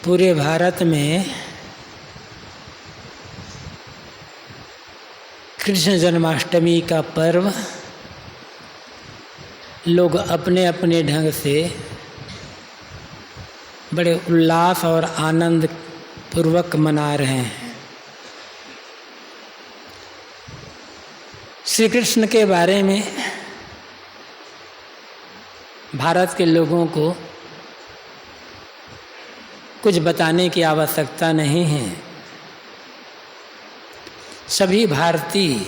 पूरे भारत में कृष्ण जन्माष्टमी का पर्व लोग अपने अपने ढंग से बड़े उल्लास और आनंद पूर्वक मना रहे हैं। श्री कृष्ण के बारे में भारत के लोगों को कुछ बताने की आवश्यकता नहीं है। सभी भारतीय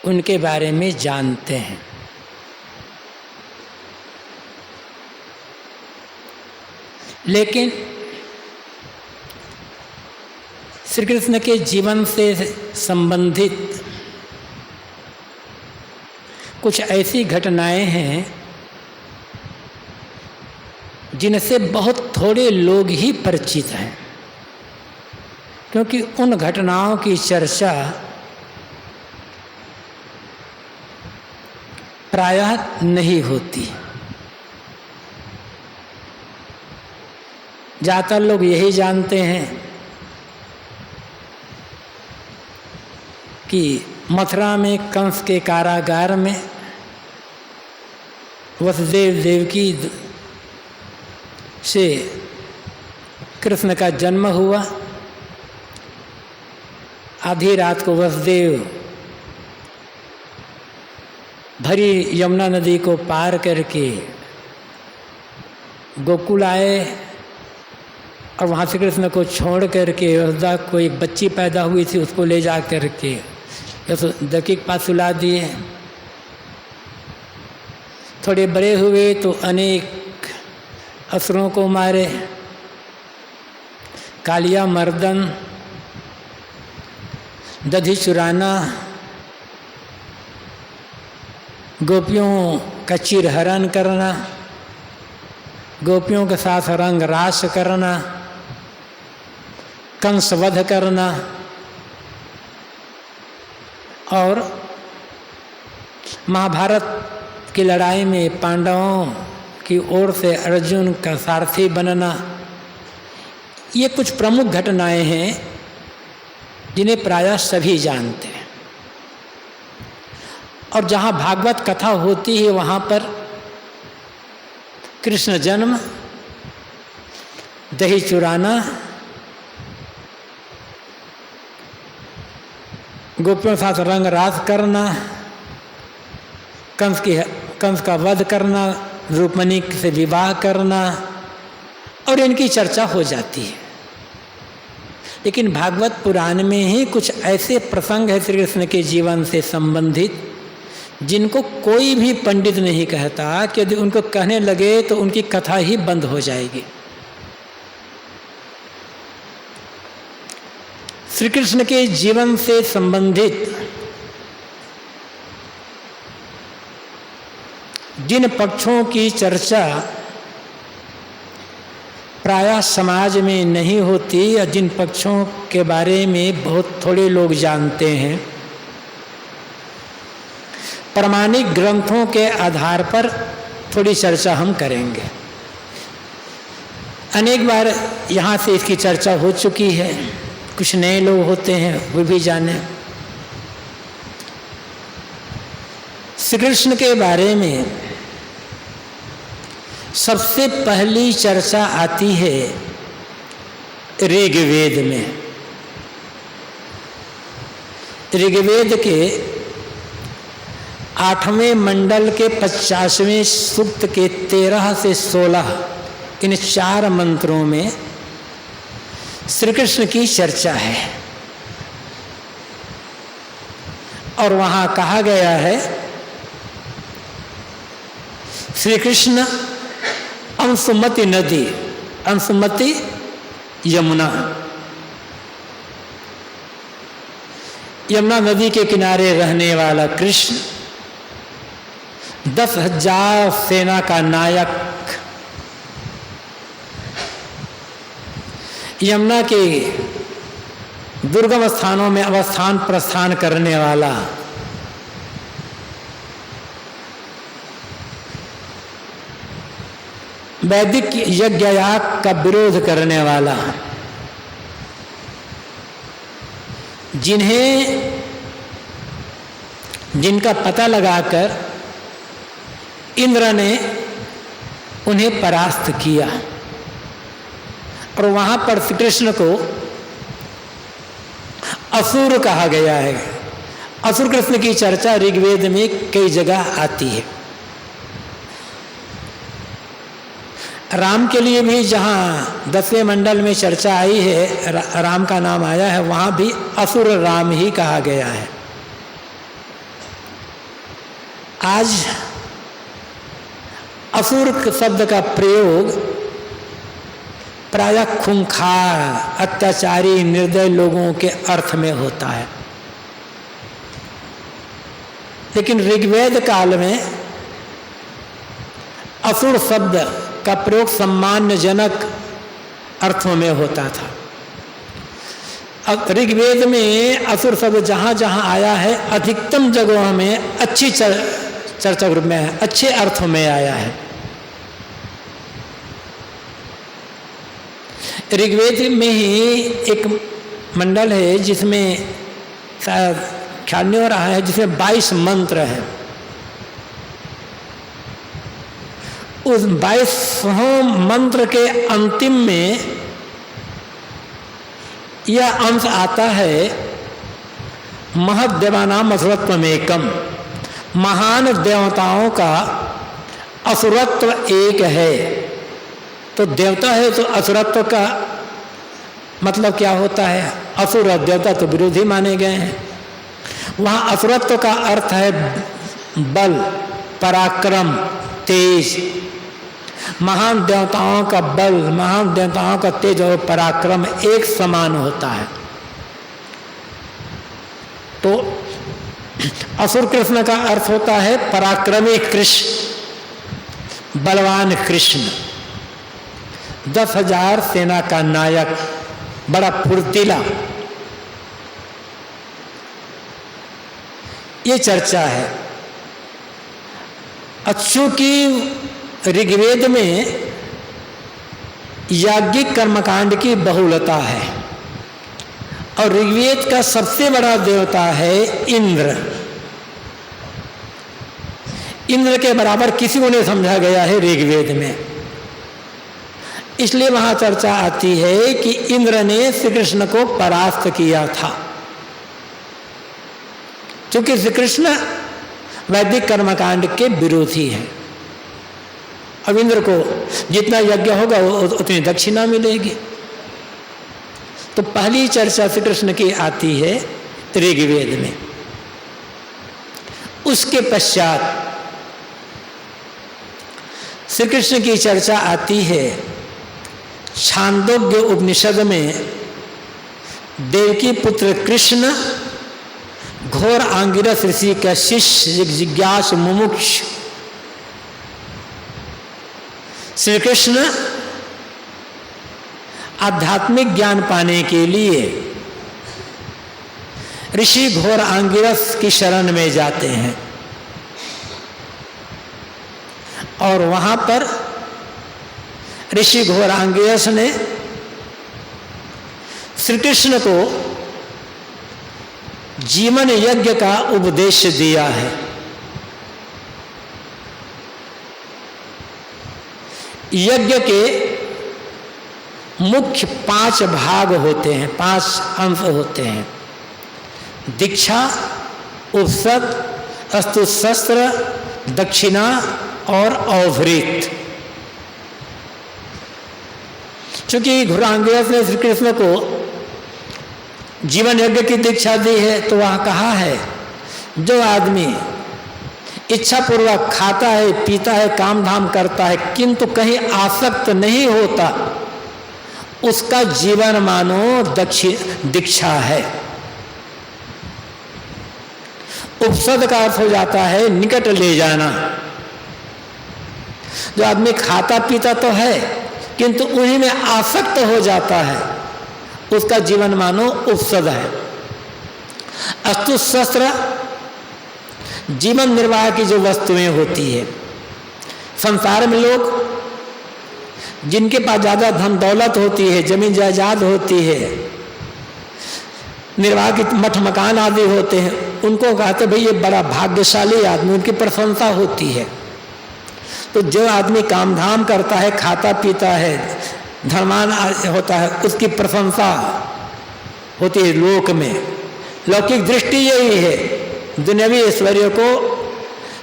उनके बारे में जानते हैं। लेकिन श्री कृष्ण के जीवन से संबंधित कुछ ऐसी घटनाएं हैं जिनसे बहुत थोड़े लोग ही परिचित हैं, क्योंकि उन घटनाओं की चर्चा प्रायः नहीं होती। ज़्यादातर लोग यही जानते हैं कि मथुरा में कंस के कारागार में वसुदेव देवकी से कृष्ण का जन्म हुआ। आधी रात को वसुदेव भरी यमुना नदी को पार करके गोकुल आए और वहाँ से कृष्ण को छोड़ करके यशोदा को एक बच्ची पैदा हुई थी, उसको ले जा करके यशोदा के पास सुला दिए। थोड़े बड़े हुए तो अनेक असुरों को मारे, कालिया मर्दन, दधी चुराना, गोपियों का चिरहरण करना, गोपियों के साथ रंग रास करना, कंस वध करना और महाभारत की लड़ाई में पांडवों की ओर से अर्जुन का सारथी बनना। ये कुछ प्रमुख घटनाएं हैं जिन्हें प्रायः सभी जानते हैं। और जहाँ भागवत कथा होती है वहाँ पर कृष्ण जन्म, दही चुराना, गोपियों के साथ रंग रास करना, कंस का वध करना, रूपमणि से विवाह करना और इनकी चर्चा हो जाती है। लेकिन भागवत पुराण में ही कुछ ऐसे प्रसंग है श्री कृष्ण के जीवन से संबंधित जिनको कोई भी पंडित नहीं कहता कि यदि उनको कहने लगे तो उनकी कथा ही बंद हो जाएगी। श्री कृष्ण के जीवन से संबंधित जिन पक्षों की चर्चा प्रायः समाज में नहीं होती या जिन पक्षों के बारे में बहुत थोड़े लोग जानते हैं, प्रामाणिक ग्रंथों के आधार पर थोड़ी चर्चा हम करेंगे। अनेक बार यहाँ से इसकी चर्चा हो चुकी है, कुछ नए लोग होते हैं वो भी जाने। श्री कृष्ण के बारे में सबसे पहली चर्चा आती है ऋग्वेद में। ऋग्वेद के 8वें मंडल के 50वें सूक्त के 13 से 16 इन 4 मंत्रों में श्री कृष्ण की चर्चा है। और वहाँ कहा गया है श्री कृष्ण अंशुमति नदी, अंशुमति यमुना, यमुना नदी के किनारे रहने वाला कृष्ण 10,000 सेना का नायक, यमुना के दुर्गम स्थानों में अवस्थान प्रस्थान करने वाला, वैदिक यज्ञ याग का विरोध करने वाला, जिनका पता लगाकर इंद्र ने उन्हें परास्त किया, और वहां पर श्री कृष्ण को असुर कहा गया है। असुर कृष्ण की चर्चा ऋग्वेद में कई जगह आती है। राम के लिए भी जहाँ 10वें मंडल में चर्चा आई है, राम का नाम आया है, वहाँ भी असुर राम ही कहा गया है। आज असुर शब्द का प्रयोग प्रायः खूंखार, अत्याचारी, निर्दय लोगों के अर्थ में होता है, लेकिन ऋग्वेद काल में असुर शब्द का प्रयोग सम्मानजनक अर्थों में होता था। अब ऋग्वेद में असुर शब्द जहाँ जहाँ आया है, अधिकतम जगहों में अच्छी चर्चा रूप में है, अच्छे अर्थों में आया है। ऋग्वेद में ही एक मंडल है जिसमें शायद ख्याल नहीं हो रहा है, जिसमें 22 मंत्र है। उस 22वें मंत्र के अंतिम में यह अंश आता है, महद्देवानाम असुरत्वमेकम, महान देवताओं का असुरत्व एक है। तो देवता है तो असुरत्व का मतलब क्या होता है? असुर और देवता तो विरोधी माने गए हैं। वहाँ असुरत्व का अर्थ है बल, पराक्रम, तेज। महान देवताओं का बल, महान देवताओं का तेज और पराक्रम एक समान होता है। तो असुर कृष्ण का अर्थ होता है पराक्रमी कृष्ण, बलवान कृष्ण, 10,000 सेना का नायक, बड़ा फुर्तीला। ये चर्चा है। चूंकि ऋग्वेद में याज्ञिक कर्मकांड की बहुलता है और ऋग्वेद का सबसे बड़ा देवता है इंद्र। इंद्र के बराबर किसी को नहीं समझा गया है ऋग्वेद में, इसलिए वहां चर्चा आती है कि इंद्र ने श्री कृष्ण को परास्त किया था। क्योंकि श्री कृष्ण वैदिक कर्मकांड के विरोधी हैं। अब इंद्र को जितना यज्ञ होगा उतनी दक्षिणा मिलेगी। तो पहली चर्चा श्री कृष्ण की आती है ऋग्वेद में। उसके पश्चात श्री कृष्ण की चर्चा आती है छांदोग्य उपनिषद में। देवकी पुत्र कृष्ण घोर आंगिरस ऋषि का शिष्य, जिज्ञास मुमुक्ष श्री कृष्ण आध्यात्मिक ज्ञान पाने के लिए ऋषि घोर आंगिरस की शरण में जाते हैं और वहां पर ऋषि घोर आंगिरस ने श्री कृष्ण को जीवन यज्ञ का उपदेश दिया है। यज्ञ के मुख्य 5 भाग होते हैं, 5 अंश होते हैं। दीक्षा, उपसद, अस्तुशस्त्र, दक्षिणा और अवभृत। चूंकि घोर आंगिरस ने श्री कृष्ण को जीवन यज्ञ की दीक्षा दी है, तो वह कहा है जो आदमी इच्छा पूर्वक खाता है, पीता है, काम धाम करता है, किंतु कहीं आसक्त नहीं होता, उसका जीवन मानो दीक्षा है। उपसद का अर्थ हो जाता है निकट ले जाना। जो आदमी खाता पीता तो है किंतु उन्हीं में आसक्त हो जाता है, उसका जीवन मानो उपसद है। अस्तुशस्त्र जीवन निर्वाह की जो वस्तुएं होती है। संसार में लोग जिनके पास ज़्यादा धन दौलत होती है, जमीन जायदाद होती है, निर्वाह के मठ मकान आदि होते हैं, उनको कहते भाई ये बड़ा भाग्यशाली आदमी, उनकी प्रशंसा होती है। तो जो आदमी काम धाम करता है, खाता पीता है, धनवान होता है, उसकी प्रशंसा होती है लोक में। लौकिक दृष्टि यही है, दुनियावी ऐश्वर्य को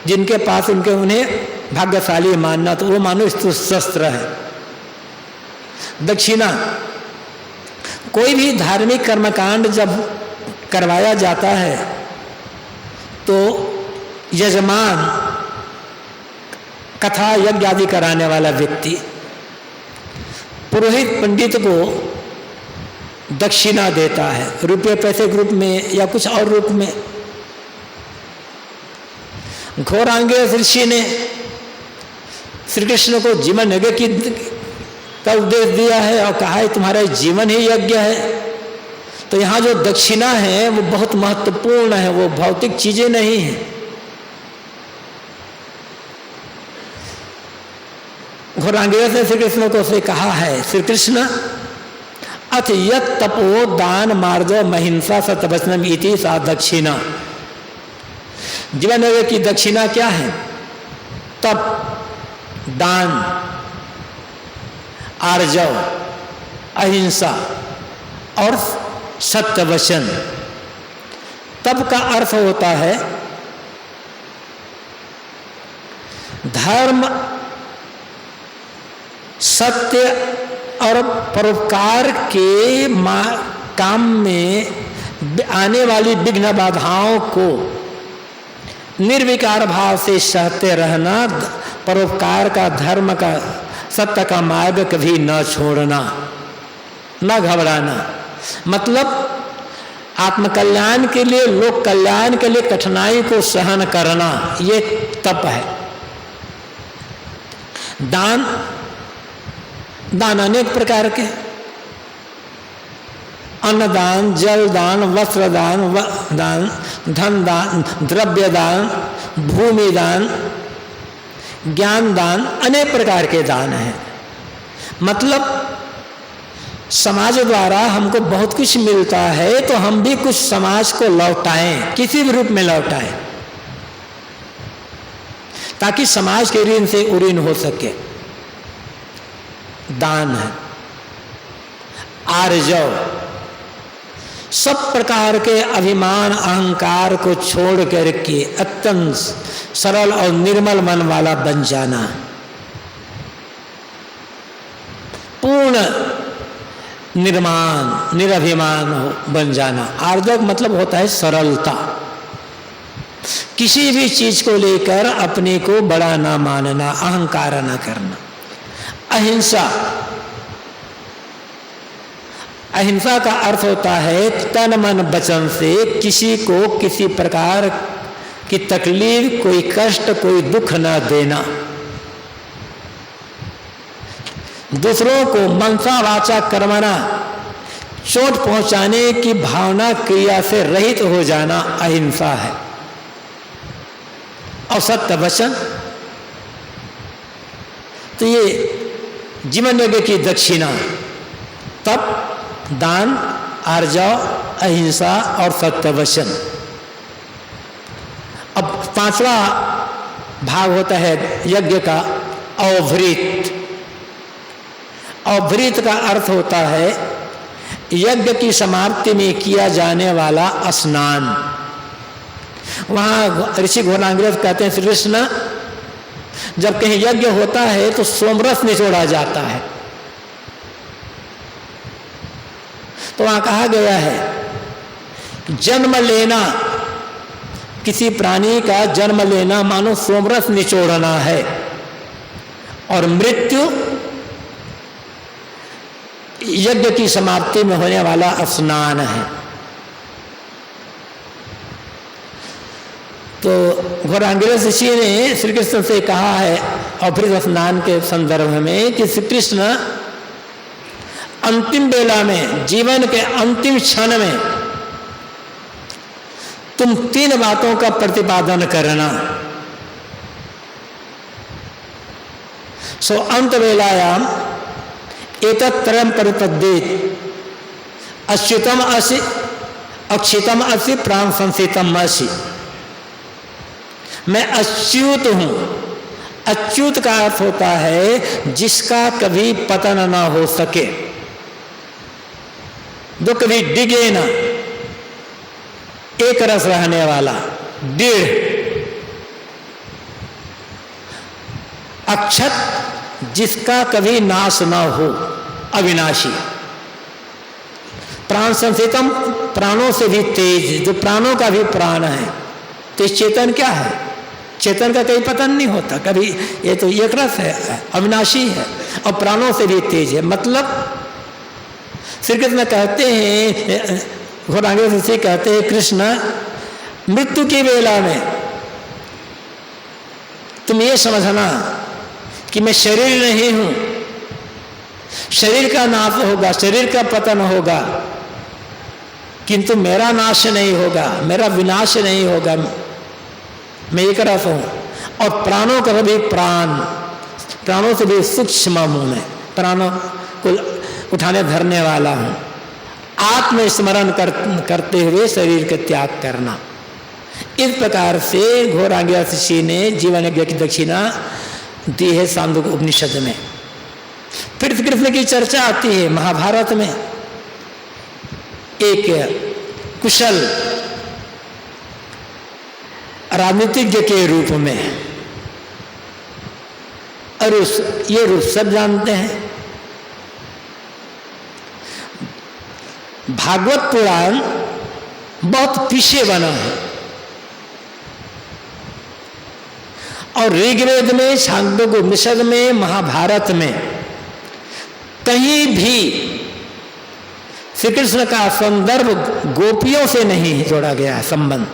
जिनके पास उन्हें भाग्यशाली मानना, तो वो मानो शस्त्र है। दक्षिणा, कोई भी धार्मिक कर्मकांड जब करवाया जाता है तो यजमान, कथा यज्ञ आदि कराने वाला व्यक्ति पुरोहित पंडित को दक्षिणा देता है, रुपये पैसे के रूप में या कुछ और रूप में। घोरांगिरस ऋषि ने श्री कृष्ण को जीवन यज्ञ का उपदेश दिया है और कहा है तुम्हारा जीवन ही यज्ञ है। तो यहाँ जो दक्षिणा है वो बहुत महत्वपूर्ण है, वो भौतिक चीजें नहीं है। घोरांगिरस ने श्री कृष्ण को से कहा है, श्री कृष्ण अथ यत् तपो दान मार्जो महिंसा सतवचनम इति सा दक्षिणा। जीवन यज्ञ की दक्षिणा क्या है? तप, दान, आर्जव, अहिंसा और सत्य वचन। तप का अर्थ होता है धर्म, सत्य और परोपकार के काम में आने वाली विघ्न बाधाओं को निर्विकार भाव से सहते रहना, परोपकार का, धर्म का, सत्य का मार्ग कभी न छोड़ना, न घबराना। मतलब आत्मकल्याण के लिए, लोक कल्याण के लिए कठिनाई को सहन करना, ये तप है। दान, दान अनेक प्रकार के, अन्नदान, जल दान, वस्त्र दान, धन दान, द्रव्य दान, भूमि दान, ज्ञान दान, अनेक प्रकार के दान हैं। मतलब समाज द्वारा हमको बहुत कुछ मिलता है तो हम भी कुछ समाज को लौटाएं, किसी भी रूप में लौटाएं, ताकि समाज के ऋण से उऋण हो सके। दान है। आर्जव, सब प्रकार के अभिमान अहंकार को छोड़ करके अत्यंत सरल और निर्मल मन वाला बन जाना, पूर्ण निर्माण निरभिमान बन जाना। आर्जव मतलब होता है सरलता, किसी भी चीज को लेकर अपने को बड़ा ना मानना, अहंकार ना करना। अहिंसा, अहिंसा का अर्थ होता है तन मन वचन से किसी को किसी प्रकार की तकलीफ, कोई कष्ट, कोई दुख न देना। दूसरों को मनसा वाचा कर्मणा, चोट पहुंचाने की भावना क्रिया से रहित हो जाना अहिंसा है। और सत्य वचन, तो ये जीवन यज्ञ की दक्षिणा, तप, दान, आर्जव, अहिंसा और सत्य वचन। अब पांचवा भाग होता है यज्ञ का अवभृत। अवभृत का अर्थ होता है यज्ञ की समाप्ति में किया जाने वाला स्नान। वहां ऋषि घोरांगिरस कहते हैं श्री कृष्ण जब कहीं यज्ञ होता है तो सोमरस निचोड़ा जाता है। तो वहां कहा गया है जन्म लेना, किसी प्राणी का जन्म लेना मानो सोमरस निचोड़ना है, और मृत्यु यज्ञ की समाप्ति में होने वाला स्नान है। तो घोरांगिरस ऋषि ने श्री कृष्ण से कहा है अवभृत स्नान के संदर्भ में कि श्री कृष्ण अंतिम बेला में, जीवन के अंतिम क्षण में तुम 3 बातों का प्रतिपादन करना। सो अंत वेलायाम एतत्त्रयम् परिपद्येत अच्युतम असि अक्षितम असि प्राण संसितम असि। मैं अच्युत हूं। अच्युत का अर्थ होता है जिसका कभी पतन ना हो सके, जो कभी डिगे ना, एक रस रहने वाला, दृढ़। अक्षत जिसका कभी नाश ना हो, अविनाशी। प्राण संसितम प्राणों से भी तेज, जो प्राणों का भी प्राण है। तो चेतन क्या है? चेतन का कहीं पतन नहीं होता कभी, ये तो एक रस है, अविनाशी है और प्राणों से भी तेज है। मतलब श्री कृष्ण कहते हैं, घोरांगे ऋषि कहते हैं, कृष्ण मृत्यु की वेला में तुम ये समझना कि मैं शरीर नहीं हूं, शरीर का नाश होगा, शरीर का पतन होगा, किंतु मेरा नाश नहीं होगा, मेरा विनाश नहीं होगा। मैं एक रस हूं और प्राणों का भी प्राणों से भी सूक्ष्म हूं मैं, प्राणों को उठाने धरने वाला हूं। आत्मस्मरण करते हुए शरीर का त्याग करना। इस प्रकार से घोरांगी ऋषि ने जीवन यज्ञ की दक्षिणा दी है छांदोग्य उपनिषद में। फिर कृष्ण की चर्चा आती है महाभारत में, एक कुशल राजनीतिज्ञ के रूप में, और ये रूप सब जानते हैं। भागवत पुराण बहुत पीछे बना है और ऋग्वेद में, छांदोग्य उपनिषद में, महाभारत में कहीं भी श्री कृष्ण का संदर्भ गोपियों से नहीं जोड़ा गया है संबंध।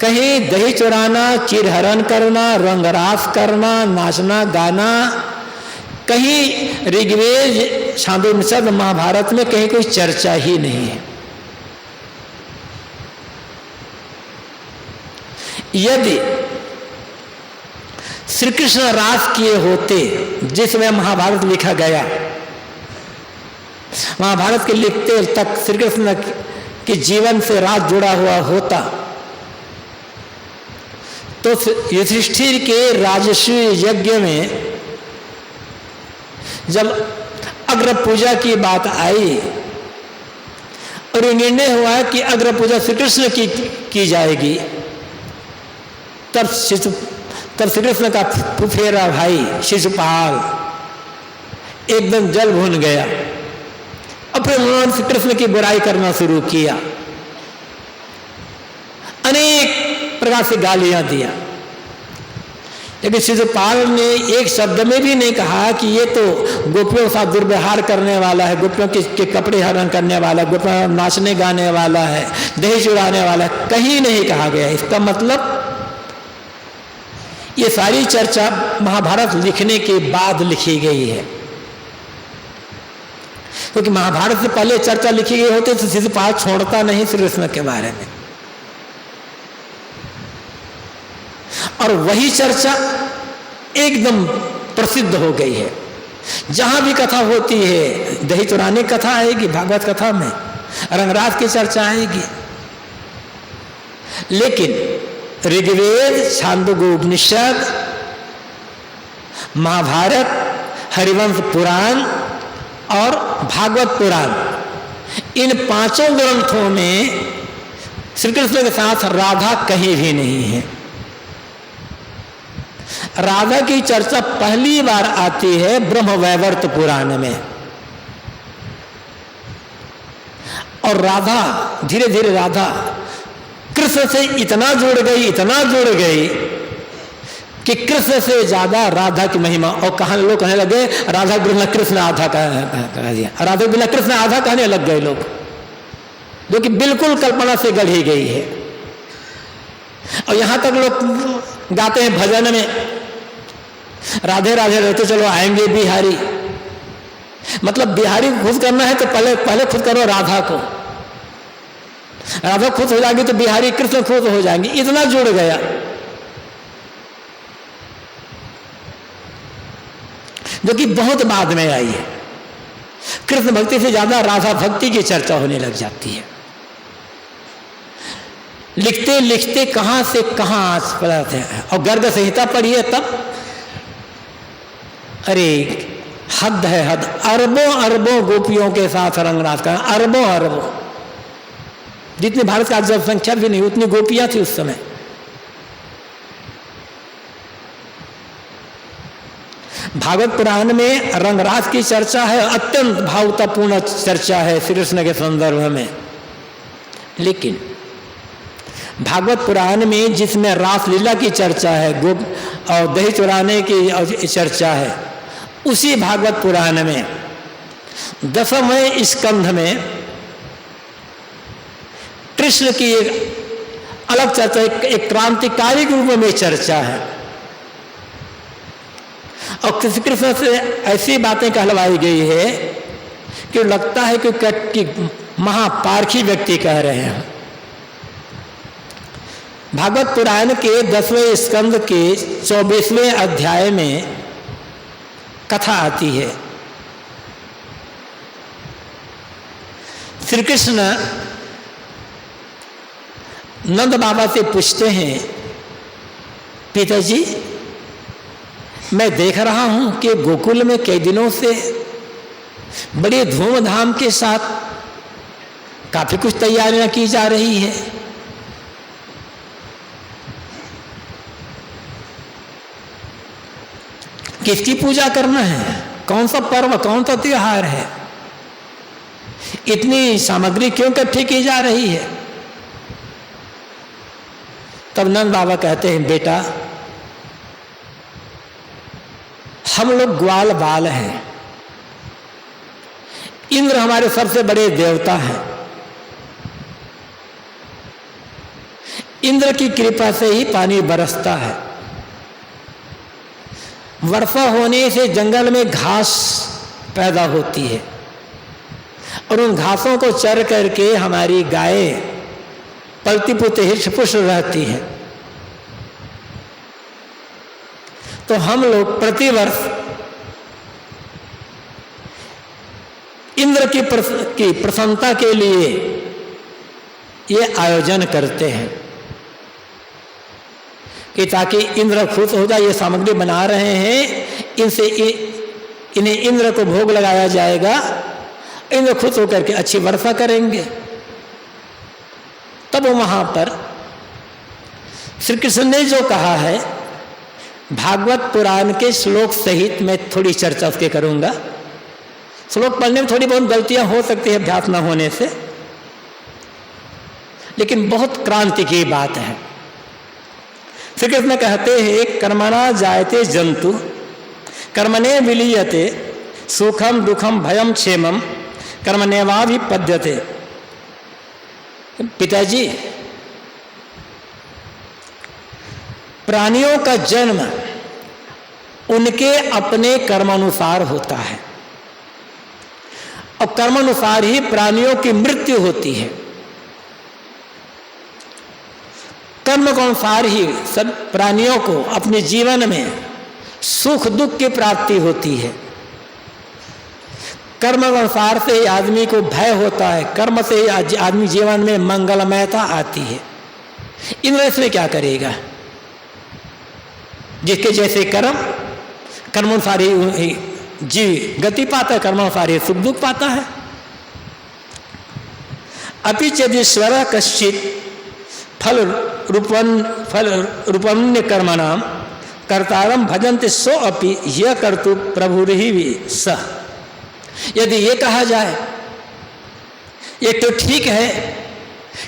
कहीं दही चुराना, चिरहरण करना, रंगरास करना, नाचना गाना, कहीं ऋग्वेद, छांदोग्य उपनिषद, महाभारत में कहीं कोई चर्चा ही नहीं है। यदि श्री कृष्ण रास किए होते जिसमें महाभारत लिखा गया, महाभारत के लिखते तक श्री कृष्ण के जीवन से रास जुड़ा हुआ होता तो युधिष्ठिर के राजसूय यज्ञ में जब अग्र पूजा की बात आई और ये निर्णय हुआ कि अग्र पूजा श्री कृष्ण की जाएगी, तब श्री कृष्ण का फुफेरा भाई शिशुपाल एकदम जल भून गया और फिर उन्होंने श्री कृष्ण की बुराई करना शुरू किया, अनेक प्रकार से गालियां दिया। लेकिन शिशुपाल ने एक शब्द में भी नहीं कहा कि ये तो गोपियों के साथ दुर्व्यवहार करने वाला है, गोपियों के कपड़े हरण करने वाला है, गोपियों नाचने गाने वाला है, दही चुराने वाला है, कहीं नहीं कहा गया। इसका मतलब ये सारी चर्चा महाभारत लिखने के बाद लिखी गई है, क्योंकि महाभारत से पहले चर्चा लिखी गई होती तो शिशुपाल छोड़ता नहीं श्री कृष्ण के बारे में। और वही चर्चा एकदम प्रसिद्ध हो गई है। जहां भी कथा होती है, दही चुराने की कथा आएगी भागवत कथा में, रंगरास की चर्चा आएगी। लेकिन ऋग्वेद, छांदोग्य उपनिषद, महाभारत, हरिवंश पुराण और भागवत पुराण, इन पांचों ग्रंथों में श्री कृष्ण के साथ राधा कहीं भी नहीं है। राधा की चर्चा पहली बार आती है ब्रह्मवैवर्त पुराण में, और राधा धीरे धीरे राधा कृष्ण से इतना जुड़ गई कि कृष्ण से ज्यादा राधा की महिमा। और लोग कहने लगे राधा बिना कृष्ण आधा कह दिया, राधा बिना कृष्ण आधा कहने लग गए लोग, जो कि बिल्कुल कल्पना से गढ़ी गई है। और यहां तक लोग गाते हैं भजन में, राधे राधे रहते चलो आएंगे बिहारी। मतलब बिहारी को खुश करना है तो पहले खुद करो राधा को, राधा खुश हो जाएगी तो बिहारी कृष्ण खुश हो जाएंगे। इतना जुड़ गया। जो कि बहुत बाद में आई है। कृष्ण भक्ति से ज्यादा राधा भक्ति की चर्चा होने लग जाती है। लिखते लिखते कहां से कहां आज पड़ते हैं। और गर्ग संहिता पढ़िए तब, अरे हद है हद, अरबों अरबों गोपियों के साथ रंगराज का, अरबों अरबों, जितनी भारत का जनसंख्या भी नहीं उतनी गोपियां थी उस समय। भागवत पुराण में रंगराज की चर्चा है, अत्यंत भावतापूर्ण चर्चा है श्री कृष्ण के संदर्भ में। लेकिन भागवत पुराण में जिसमें रासलीला की चर्चा है, गोप और दही चुराने की चर्चा है, उसी भागवत पुराण में 10वें स्कंध में कृष्ण की एक अलग चर्चा, एक क्रांतिकारी रूप में चर्चा है। और कृष्ण से ऐसी बातें कहलवाई गई है कि लगता है कि महापारखी व्यक्ति कह रहे हैं। भागवत पुराण के 10वें स्कंद के 24वें अध्याय में कथा आती है। श्री कृष्ण नंद बाबा से पूछते हैं, पिताजी मैं देख रहा हूं कि गोकुल में कई दिनों से बड़े धूमधाम के साथ काफी कुछ तैयारियां की जा रही है। किसकी पूजा करना है, कौन सा पर्व, कौन सा त्योहार है, इतनी सामग्री क्यों इकट्ठी की जा रही है। तब नंद बाबा कहते हैं, बेटा हम लोग ग्वाल बाल हैं, इंद्र हमारे सबसे बड़े देवता हैं। इंद्र की कृपा से ही पानी बरसता है। वर्षा होने से जंगल में घास पैदा होती है और उन घासों को चर करके हमारी गायें पलती पुलती हृष्ट पुष्ट रहती है। तो हम लोग प्रतिवर्ष इंद्र की प्रसन्नता के लिए ये आयोजन करते हैं कि ताकि इंद्र खुश हो जाए। ये सामग्री बना रहे हैं, इनसे इन्हें इंद्र को भोग लगाया जाएगा, इंद्र खुश होकर के अच्छी वर्षा करेंगे। तब वहां पर श्री कृष्ण ने जो कहा है, भागवत पुराण के श्लोक सहित मैं थोड़ी चर्चा उसके करूंगा। श्लोक पढ़ने में थोड़ी बहुत गलतियां हो सकती है अभ्यास न होने से, लेकिन बहुत क्रांति की बात है। श्री कृष्ण कहते हैं, कर्मणा जायते जंतु कर्मणे विलीयते सुखम दुखम भयम क्षेमम कर्मण्येवाभिपद्यते। पिताजी प्राणियों का जन्म उनके अपने कर्मानुसार होता है और कर्मानुसार ही प्राणियों की मृत्यु होती है। कर्म के अनुसार ही सब प्राणियों को अपने जीवन में सुख दुख की प्राप्ति होती है। कर्म के अनुसार से ही आदमी को भय होता है, कर्म से ही आदमी जीवन में मंगलमयता आती है। इंद्र इसमें क्या करेगा, जिसके जैसे कर्म अनुसार ही जीव गति पाता है, कर्म अनुसार ही सुख दुख पाता है। अपि चेदीश्वर कश्चित फल रूपन्य कर्मणाम कर्तारम भजन्ते सो अपि यह कर्तु प्रभुर्हि सह। यदि ये कहा जाए, ये तो ठीक है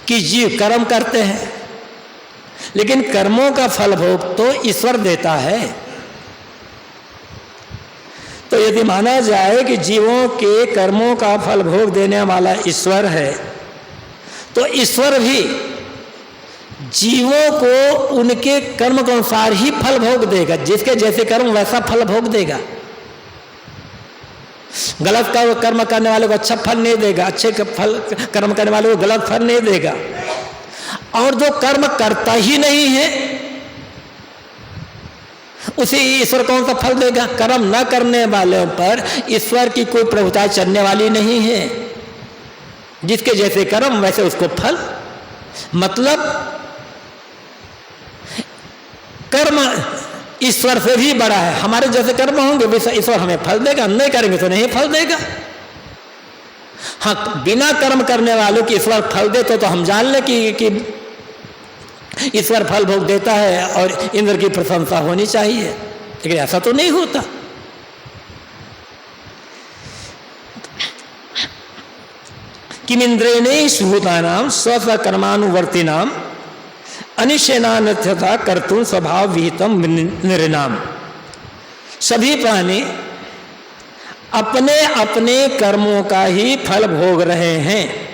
कि जीव कर्म करते हैं, लेकिन कर्मों का फल भोग तो ईश्वर देता है। तो यदि माना जाए कि जीवों के कर्मों का फल भोग देने वाला ईश्वर है, तो ईश्वर भी जीवों को उनके कर्म के अनुसार ही फल भोग देगा। जिसके जैसे कर्म वैसा फल भोग देगा। गलत कर्म करने वाले को अच्छा फल नहीं देगा, अच्छे कर्म करने वाले को गलत फल नहीं देगा। और जो कर्म करता ही नहीं है उसे ईश्वर कौन सा फल देगा? कर्म न करने वालों पर ईश्वर की कोई प्रभुता चलने वाली नहीं है। जिसके जैसे कर्म वैसे उसको फल। मतलब कर्म ईश्वर से भी बड़ा है। हमारे जैसे कर्म होंगे वैसे ईश्वर हमें फल देगा, नहीं करेंगे तो नहीं फल देगा। हाँ, बिना कर्म करने वालों की ईश्वर फल देते तो हम जान लें कि ईश्वर फल भोग देता है और इंद्र की प्रशंसा होनी चाहिए, लेकिन ऐसा तो नहीं होता। किमिंद्रेणे सुहूतानाम स्वकर्मानुवर्तिनाम अनिशेनान्यथा कर्तुम स्वभाव विहितम नृणाम। सभी प्राणी अपने अपने कर्मों का ही फल भोग रहे हैं।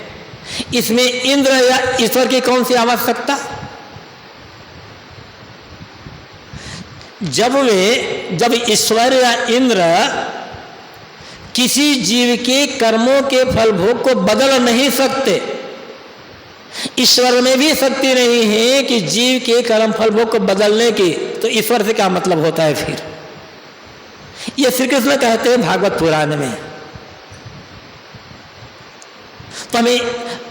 इसमें इंद्र या ईश्वर की कौन सी आवश्यकता? जब ईश्वर या इंद्र किसी जीव के कर्मों के फल भोग को बदल नहीं सकते, ईश्वर में भी शक्ति नहीं है कि जीव के कर्म फल भोग को बदलने की, तो ईश्वर से क्या मतलब होता है फिर? ये श्री कृष्ण कहते हैं भागवत पुराण में। तो हमें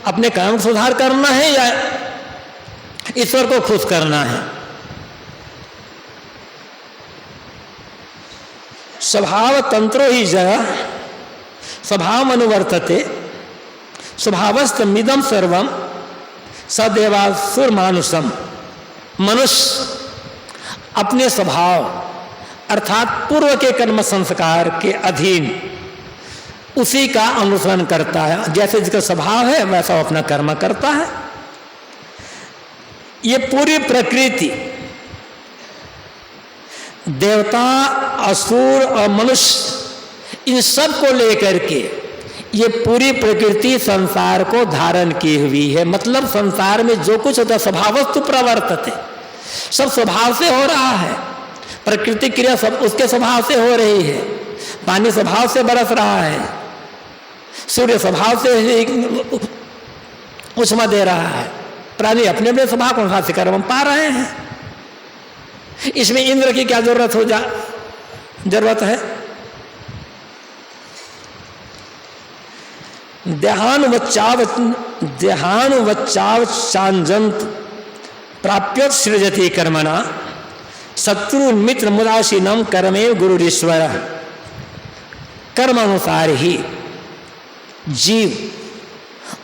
अपने कर्म सुधार करना है या ईश्वर को खुश करना है? स्वभाव तंत्रो ही जय स्वभाव अनुवर्तते स्वभावस्तमिदं सर्वम सदेवासुर मानुषम। मनुष्य अपने स्वभाव अर्थात पूर्व के कर्म संस्कार के अधीन उसी का अनुसरण करता है। जैसे जिसका स्वभाव है वैसा वो अपना कर्म करता है। ये पूरी प्रकृति, देवता, असुर और मनुष्य, इन सब को लेकर के ये पूरी प्रकृति संसार को धारण की हुई है। मतलब संसार में जो कुछ होता है स्वभावस्तु प्रवर्तते, सब स्वभाव से हो रहा है। प्रकृति क्रिया सब उसके स्वभाव से हो रही है। पानी स्वभाव से बरस रहा है, सूर्य स्वभाव से उष्मा दे रहा है, प्राणी अपने अपने स्वभाव को हाथ से कर्म पा रहे हैं। इसमें इंद्र की क्या जरूरत है? देहानुवच्चावचांजंत प्राप्य सृजति कर्मणा शत्रु मित्र मुदासीनम कर्मेव गुरुरीश्वर। कर्म अनुसार ही जीव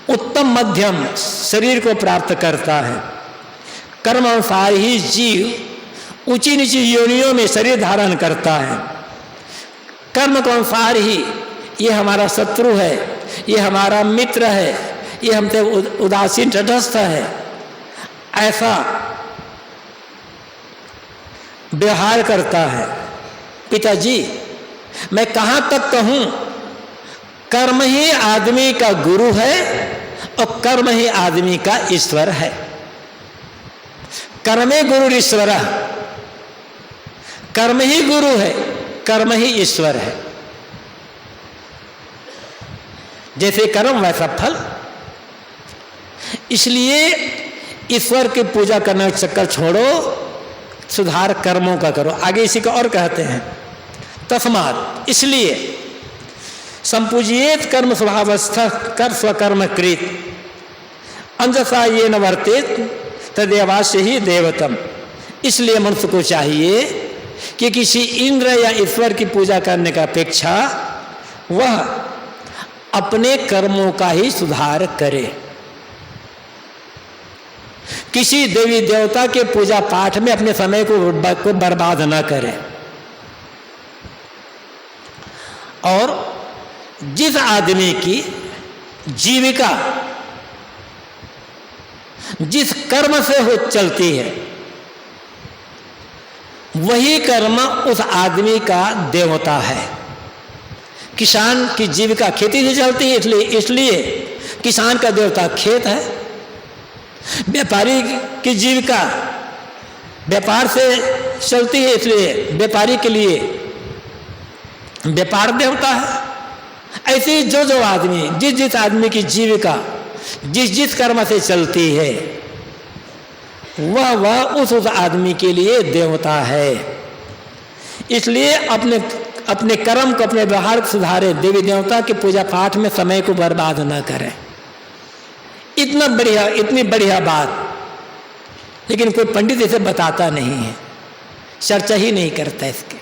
उत्तम मध्यम शरीर को प्राप्त करता है। कर्म अनुसार ही जीव ऊंची नीची योनियों में शरीर धारण करता है। कर्म के अनुसार ही ये हमारा शत्रु है, ये हमारा मित्र है, ये हमसे उदासीन तटस्थ है, ऐसा व्यवहार करता है। पिताजी, मैं कहाँ तक कहूँ, कर्म ही आदमी का गुरु है और कर्म ही आदमी का ईश्वर है। कर्मे गुरु ईश्वर, कर्म ही गुरु है, कर्म ही ईश्वर है। जैसे कर्म वैसा फल। इसलिए ईश्वर की पूजा करने का चक्कर छोड़ो, सुधार कर्मों का करो। आगे इसी का और कहते हैं, तस्मात्, इसलिए संपूजिएत कर्म स्वभावस्थ कर स्वकर्म कृत अंजसा ये न वर्तेत तदेवास्य ही देवतम। इसलिए मनुष्य को चाहिए कि किसी इंद्र या ईश्वर की पूजा करने का अपेक्षा वह अपने कर्मों का ही सुधार करे। किसी देवी देवता के पूजा पाठ में अपने समय को बर्बाद न करे। और जिस आदमी की जीविका जिस कर्म से हो चलती है, वही कर्म उस आदमी का देवता है। किसान की जीविका खेती से चलती है, इसलिए किसान का देवता खेत है। व्यापारी की जीविका व्यापार से चलती है, इसलिए व्यापारी के लिए व्यापार देवता है। ऐसे ही जो आदमी जिस आदमी की जीविका जिस कर्म से चलती है, वह उस आदमी के लिए देवता है। इसलिए अपने कर्म को, अपने व्यवहार को सुधारे, देवी देवता के पूजा पाठ में समय को बर्बाद न करें। इतनी बढ़िया बात, लेकिन कोई पंडित इसे बताता नहीं है, चर्चा ही नहीं करता इसके।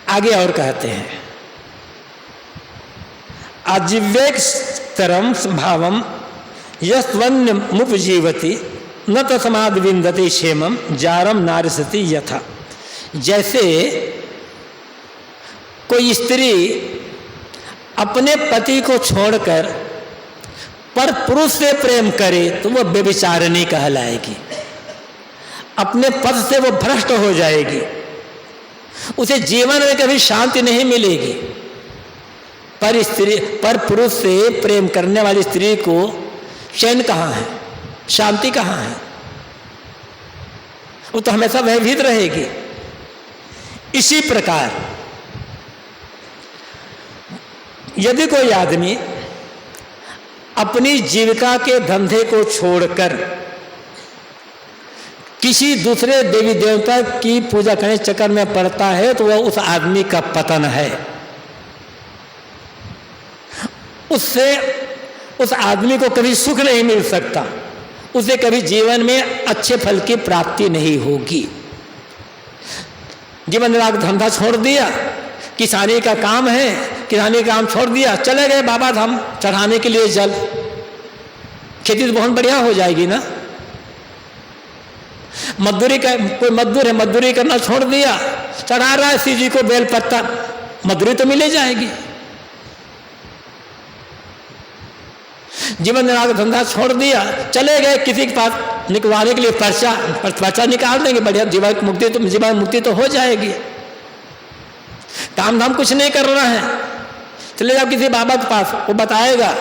आगे और कहते हैं, आजीव्यस्तरम भावम यस्वन्य मुपजीवती न तस्माद् विन्दति क्षेमम जारम नारिसति यथा। जैसे कोई स्त्री अपने पति को छोड़कर पर पुरुष से प्रेम करे तो वह व्यभिचारिणी कहलाएगी, अपने पद से वो भ्रष्ट हो जाएगी, उसे जीवन में कभी शांति नहीं मिलेगी। पर पुरुष से प्रेम करने वाली स्त्री को चैन कहाँ है, शांति कहाँ है? वो तो हमेशा भयभीत रहेगी। इसी प्रकार यदि कोई आदमी अपनी जीविका के धंधे को छोड़कर किसी दूसरे देवी देवता की पूजा करने चक्कर में पड़ता है तो वह उस आदमी का पतन है। उससे उस आदमी को कभी सुख नहीं मिल सकता, उसे कभी जीवन में अच्छे फल की प्राप्ति नहीं होगी। जीवन निर्वाह का धंधा छोड़ दिया, किसानी का काम है, किसानी का काम छोड़ दिया, चले गए बाबा धाम चढ़ाने के लिए जल, खेती तो बहुत बढ़िया हो जाएगी ना। मजदूरी का, कोई मजदूर है, मजदूरी करना छोड़ दिया, चढ़ा रहा है शिव जी को बेल पत्ता, मजदूरी तो मिल जाएगी। जीवन निर्वाह का धंधा छोड़ दिया, चले गए किसी के पास निकलवाने के लिए पर्चा निकाल देंगे, बढ़िया जीवन मुक्ति तो हो जाएगी। काम धाम कुछ नहीं कर रहा है, चले जाओ किसी बाबा के पास, वो बताएगा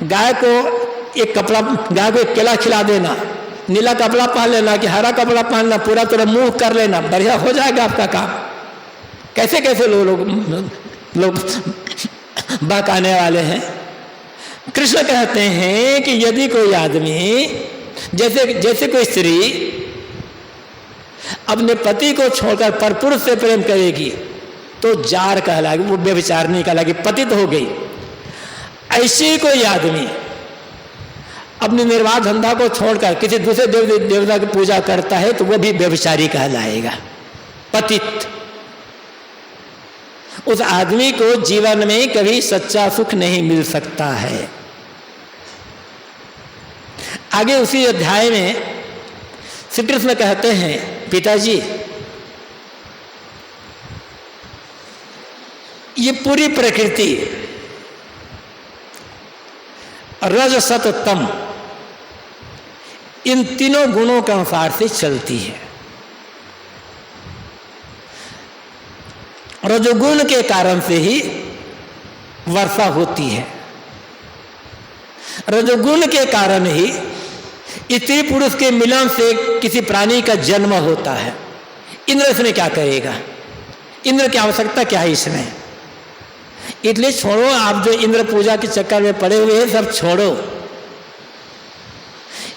गाय को एक केला खिला देना, नीला कपड़ा पहन लेना कि हरा कपड़ा पहनना, पूरा तरह मुंह कर लेना, बढ़िया हो जाएगा आपका काम। कैसे कैसे लोग बहकाने वाले हैं। कृष्ण कहते हैं कि यदि कोई आदमी, जैसे कोई स्त्री अपने पति को छोड़कर परपुरुष से प्रेम करेगी तो जार कहलाएगी, वो व्यभिचारिणी कहलाएगी, पतित हो गई। ऐसे कोई आदमी अपने निर्वाह धंधा को छोड़कर किसी दूसरे देवता की पूजा करता है तो वह भी व्यभिचारी कहलाएगा, पतित। उस आदमी को जीवन में कभी सच्चा सुख नहीं मिल सकता है। आगे उसी अध्याय में श्री कृष्ण कहते हैं, पिताजी ये पूरी प्रकृति रज सत तम इन तीनों गुणों के अनुसार से चलती है। रजोगुण के कारण से ही वर्षा होती है, रजोगुण के कारण ही स्त्री पुरुष के मिलन से किसी प्राणी का जन्म होता है। इंद्र इसमें क्या करेगा? इंद्र की आवश्यकता क्या है इसमें? इसलिए छोड़ो, आप जो इंद्र पूजा के चक्कर में पड़े हुए हैं सब छोड़ो।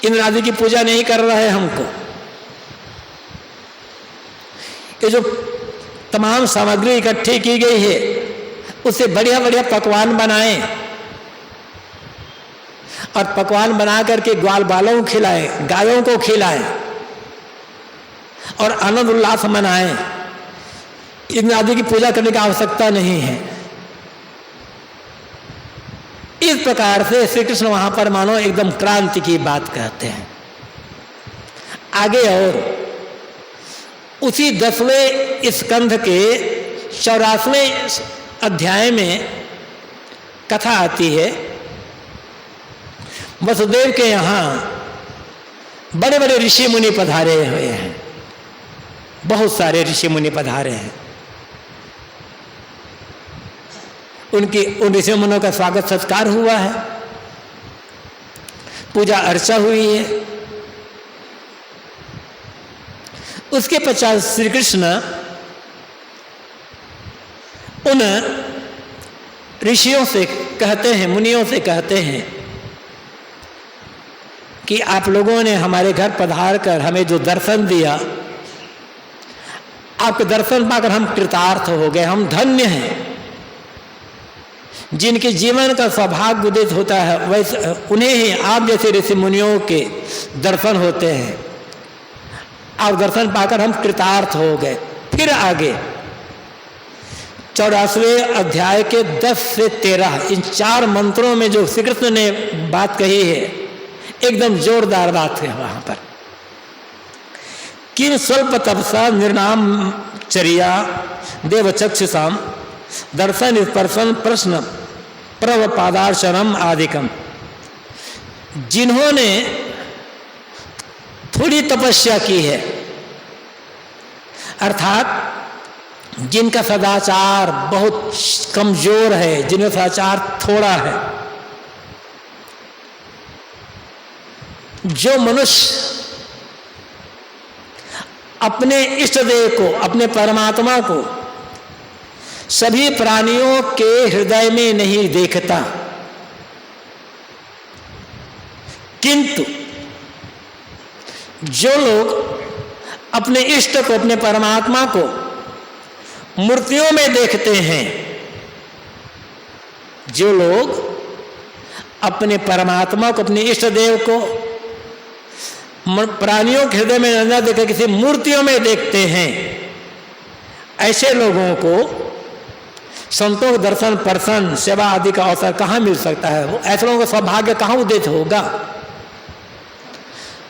इंद्र आदि की पूजा नहीं कर रहा है हमको। ये जो तमाम सामग्री इकट्ठी की गई है उससे बढ़िया बढ़िया पकवान बनाएं और पकवान बना करके ग्वाल बालों को खिलाएं, गायों को खिलाएं और आनंद उल्लास मनाएं। इंद्र आदि की पूजा करने की आवश्यकता नहीं है। इस प्रकार से श्री कृष्ण वहां पर मानो एकदम क्रांति की बात कहते हैं। आगे और उसी 10वें स्कंध के 84वें अध्याय में कथा आती है। वसुदेव के यहाँ बड़े बड़े ऋषि मुनि पधारे हुए हैं, बहुत सारे ऋषि मुनि पधारे हैं। उन ऋषि मुनियों का स्वागत सत्कार हुआ है, पूजा अर्चा हुई है। उसके पश्चात श्री कृष्ण उन ऋषियों से कहते हैं, मुनियों से कहते हैं कि आप लोगों ने हमारे घर पधार कर हमें जो दर्शन दिया आपके दर्शन पाकर हम कृतार्थ हो गए, हम धन्य हैं। जिनके जीवन का सौभाग्य उदित होता है वैसे उन्हें ही आप जैसे ऋषि मुनियों के दर्शन होते हैं। आप दर्शन पाकर हम कृतार्थ हो गए। फिर आगे 84वें अध्याय के 10 से 13 इन 4 मंत्रों में जो श्री कृष्ण ने बात कही है एकदम जोरदार बात है। वहां पर किम स्वल्प तपसा निर्नाम चर्या देवचक्षुषाम दर्शन स्पर्शन प्रश्न प्रवपादार्शनम आदिकम। जिन्होंने थोड़ी तपस्या की है, अर्थात जिनका सदाचार बहुत कमजोर है, जिनका सदाचार थोड़ा है, जो मनुष्य अपने इष्ट देव को, अपने परमात्मा को सभी प्राणियों के हृदय में नहीं देखता, किंतु जो लोग अपने इष्ट को, अपने परमात्मा को मूर्तियों में देखते हैं, जो लोग अपने परमात्मा को, अपने इष्ट देव को प्राणियों के हृदय में न देखकर किसी मूर्तियों में देखते हैं, ऐसे लोगों को संतों दर्शन प्रसन्न सेवा आदि का अवसर कहाँ मिल सकता है? ऐसे लोगों का सौभाग्य कहाँ उदित होगा?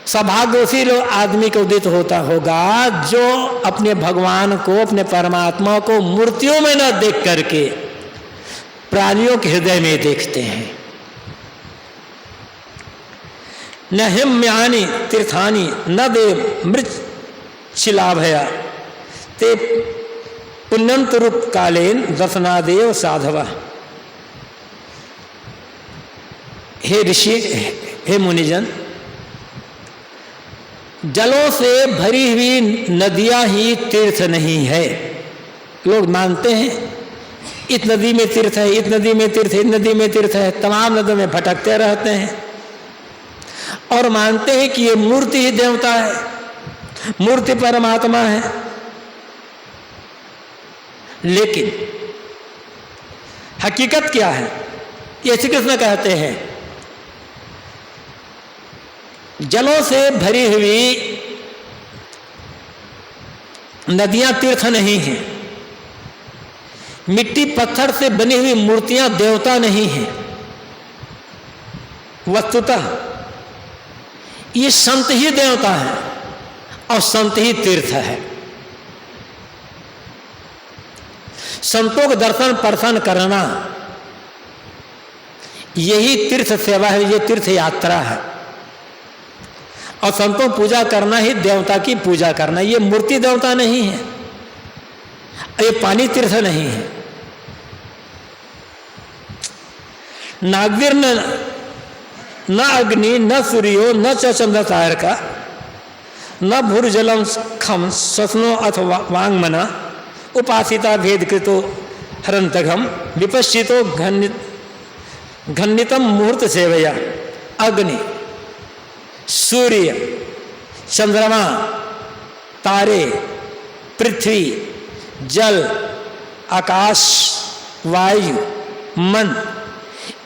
सौभाग्य उसी लोग आदमी को उदित होता होगा जो अपने भगवान को, अपने परमात्मा को मूर्तियों में न देख करके प्राणियों के हृदय में देखते हैं। न हिम्यानि तीर्थानि न देव मृत शिलाभया ते पुण्यंत रूप कालेन दर्शनादेव साधव। हे ऋषि, हे मुनिजन, जलों से भरी हुई नदियां ही तीर्थ नहीं है। लोग मानते हैं इस नदी में तीर्थ है, इस नदी में तीर्थ है, इस नदी में तीर्थ है, तमाम नदियों में भटकते रहते हैं और मानते हैं कि ये मूर्ति ही देवता है, मूर्ति परमात्मा है। लेकिन हकीकत क्या है? ये श्री कृष्ण कहते हैं जलों से भरी हुई नदियां तीर्थ नहीं हैं, मिट्टी पत्थर से बनी हुई मूर्तियां देवता नहीं हैं। वस्तुतः ये संत ही देवता है और संत ही तीर्थ है। संतों को दर्शन प्रसन्न करना यही तीर्थ सेवा है, ये तीर्थ यात्रा है। और संतों पूजा करना ही देवता की पूजा करना। ये मूर्ति देवता नहीं है, ये पानी तीर्थ नहीं है। नागवीर न अग्नि न सूर्यो न चंद्र तारका न भूर्जलम खम स्वप्नो अथवा वांगमना उपासिता भेदकृतो हरंतघम विपश्चितो घन्नितम मुहूर्त सेवया। अग्नि, सूर्य, चंद्रमा, तारे, पृथ्वी, जल, आकाश, वायु, मन,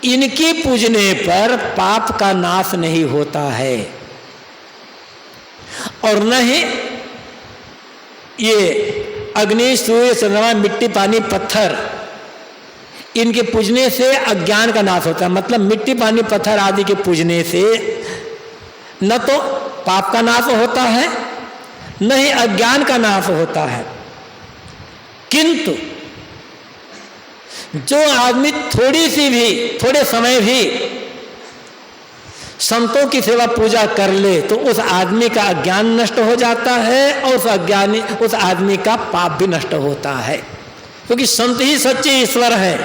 इनकी पूजने पर पाप का नाश नहीं होता है और न ही ये अग्नि, सूर्य, चंद्रमा, मिट्टी, पानी, पत्थर, इनके पूजने से अज्ञान का नाश होता है। मतलब मिट्टी, पानी, पत्थर आदि के पूजने से न तो पाप का नाश होता है न ही अज्ञान का नाश होता है। किंतु जो आदमी थोड़ी सी भी, थोड़े समय भी संतों की सेवा पूजा कर ले तो उस आदमी का अज्ञान नष्ट हो जाता है और उस आदमी का पाप भी नष्ट होता है। क्योंकि संत ही सच्चे ईश्वर है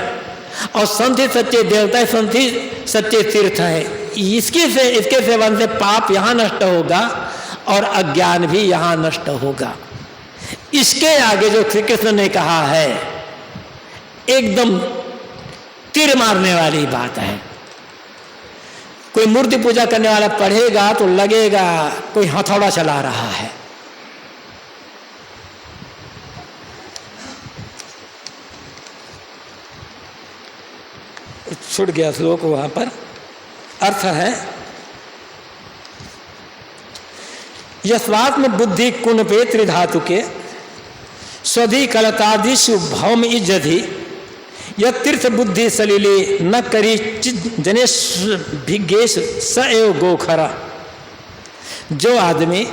और संत ही सच्चे देवता है, संत ही सच्चे तीर्थ है। इसके सेवन से पाप यहाँ नष्ट होगा और अज्ञान भी यहाँ नष्ट होगा। इसके आगे जो श्री कृष्ण ने कहा है एकदम तीर मारने वाली बात है। कोई मूर्ति पूजा करने वाला पढ़ेगा तो लगेगा कोई हथौड़ा चला रहा है। छूट गया श्लोक वहाँ पर। अर्थ है यस्वात्म बुद्धि कुणपे त्रिधातु के स्वधि कलतादिशु भौम इज्जधि यह तीर्थ बुद्धि सलीले न करी जनेश भिज्ञेश स एव गोखरा। जो आदमी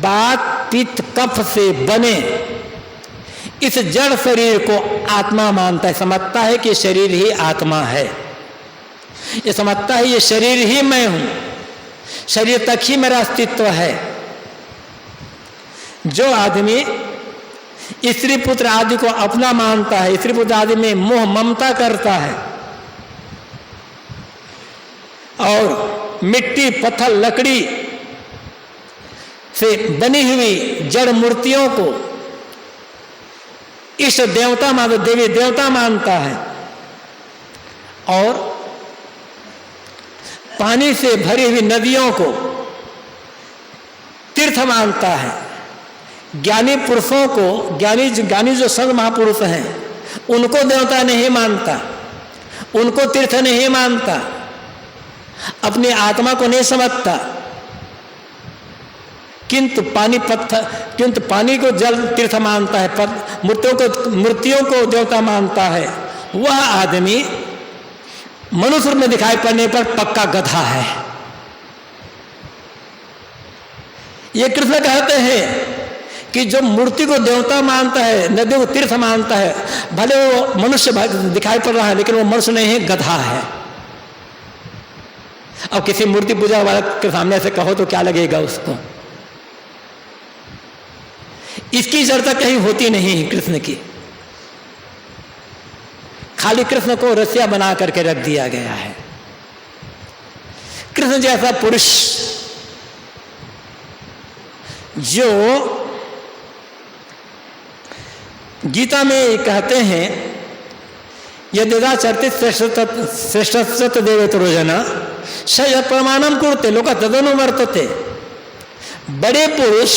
बात पित्त कफ से बने इस जड़ शरीर को आत्मा मानता है, समझता है कि शरीर ही आत्मा है, ये समझता है ये शरीर ही मैं हूं, शरीर तक ही मेरा अस्तित्व है। जो आदमी स्त्री पुत्र आदि को अपना मानता है, स्त्री पुत्र आदि में मोह ममता करता है और मिट्टी पत्थर लकड़ी से बनी हुई जड़ मूर्तियों को इष्ट देवता मान, देवी देवता मानता है और पानी से भरी हुई नदियों को तीर्थ मानता है। ज्ञानी पुरुषों को, ज्ञानी जो संत महापुरुष हैं उनको देवता नहीं मानता, उनको तीर्थ नहीं मानता, अपनी आत्मा को नहीं समझता, किंतु पानी को जल तीर्थ मानता है, मूर्तियों को देवता मानता है। वह आदमी मनुष्य रूप में दिखाई पड़ने पर पक्का गधा है। ये कृष्ण कहते हैं कि जो मूर्ति को देवता मानता है, नदी को तीर्थ मानता है, भले वो मनुष्य दिखाई पड़ रहा है लेकिन वो मनुष्य नहीं है, गधा है। अब किसी मूर्ति पूजा वाले के सामने से कहो तो क्या लगेगा उसको? इसकी चर्चा कहीं होती नहीं है कृष्ण की, खाली कृष्ण को रसिया बना करके रख दिया गया है। कृष्ण जैसा पुरुष जो गीता में कहते हैं यदा चरते श्रेष्ठ देवतरोजना स प्रमाणम कुरुते लोक तदनुवर्तते। बड़े पुरुष